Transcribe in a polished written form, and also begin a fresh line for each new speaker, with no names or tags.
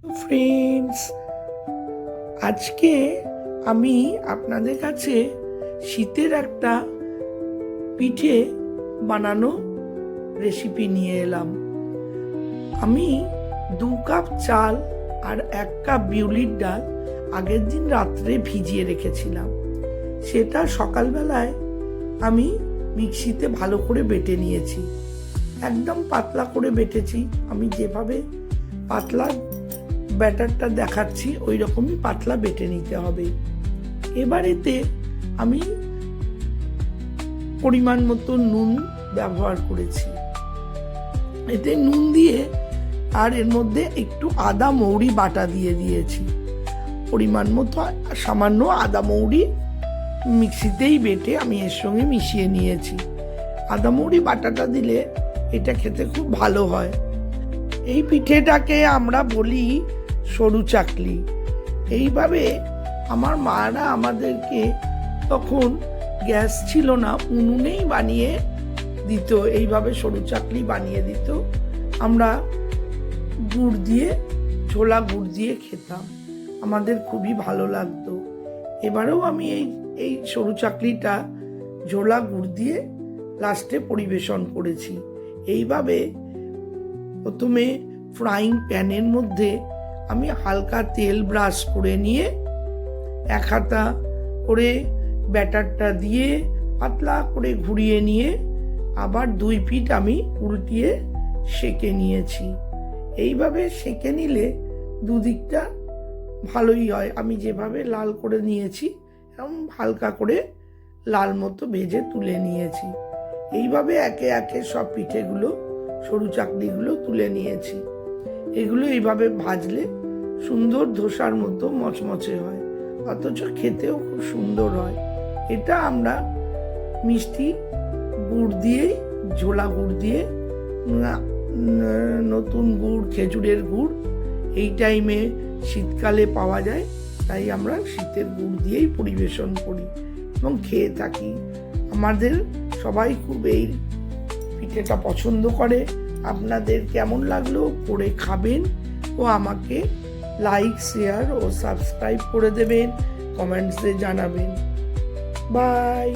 Friends, আজকে আমি আপনাদের কাছে শীতের একটা পিঠে বানানো রেসিপি নিয়ে এলাম। আমি 2 কাপ চাল আর 1 কাপ বিউলির ডাল আগের দিন রাত্রে ভিজিয়ে রেখেছিলাম। সেটা সকালবেলায় আমি মিক্সিতে ভালো করে বেটে নিয়েছি। একদম পাতলা করে বেটেছি। আমি যেভাবে পাতলা ব্যাটারটা দেখাচ্ছি ওই রকমই পাতলা বেটে নিতে হবে। এবার এতে আমি পরিমাণ মতো নুন ব্যবহার করেছি। এতে নুন দিয়ে আর এর মধ্যে একটু আদা মৌরি বাটা দিয়ে দিয়েছি। পরিমাণ মতো সামান্য আদা মৌরি মিক্সিতেই বেটে আমি এর সঙ্গে মিশিয়ে নিয়েছি। আদা মৌরি বাটাটা দিলে এটা খেতে খুব ভালো হয়। এই পিঠেটাকে আমরা বলি সরু চাকলি। এইভাবে আমার মারা আমাদেরকে তখন গ্যাস ছিল না, উনুনেই বানিয়ে দিত। এইভাবে সরু চাকলি বানিয়ে দিত। আমরা গুড় দিয়ে, ছোলা গুড় দিয়ে খেতাম। আমাদের খুবই ভালো লাগতো। এবারেও আমি এই সরু চাকলিটা ঝোলা গুড় দিয়ে লাস্টে পরিবেশন করেছি। এইভাবে প্রথমে ফ্রাইং প্যানের মধ্যে আমি হালকা তেল ব্রাশ করে নিয়ে 1 হাতা করে ব্যাটারটা দিয়ে পাতলা করে ঘুরিয়ে নিয়ে আবার 2 পিঠ আমি উল্টিয়ে সেঁকে নিয়েছি। এইভাবে সেঁকে নিলে দুদিকটা ভালোই হয়। আমি যেভাবে লাল করে নিয়েছি এরকম হালকা করে লাল মতো ভেজে তুলে নিয়েছি। এইভাবে একে একে সব পিঠেগুলো, সরু চাকলিগুলো তুলে নিয়েছি। এগুলো এইভাবে ভাজলে সুন্দর ধোসার মতো মচমচে হয়, অথচ খেতেও খুব সুন্দর হয়। এটা আমরা মিষ্টি গুড় দিয়ে, ঝোলা গুড় দিয়ে, নতুন গুড়, খেজুরের গুড় এই টাইমে শীতকালে পাওয়া যায়, তাই আমরা শীতের গুড় দিয়েই পরিবেশন করি এবং খেয়ে থাকি। আমাদের সবাই খুব এই পিঠেটা পছন্দ করে। আপনাদের কেমন লাগলো করে খাবেন ও আমাকে লাইক, শেয়ার ও সাবস্ক্রাইব করে দেবেন, কমেন্টসে জানাবেন। বাই।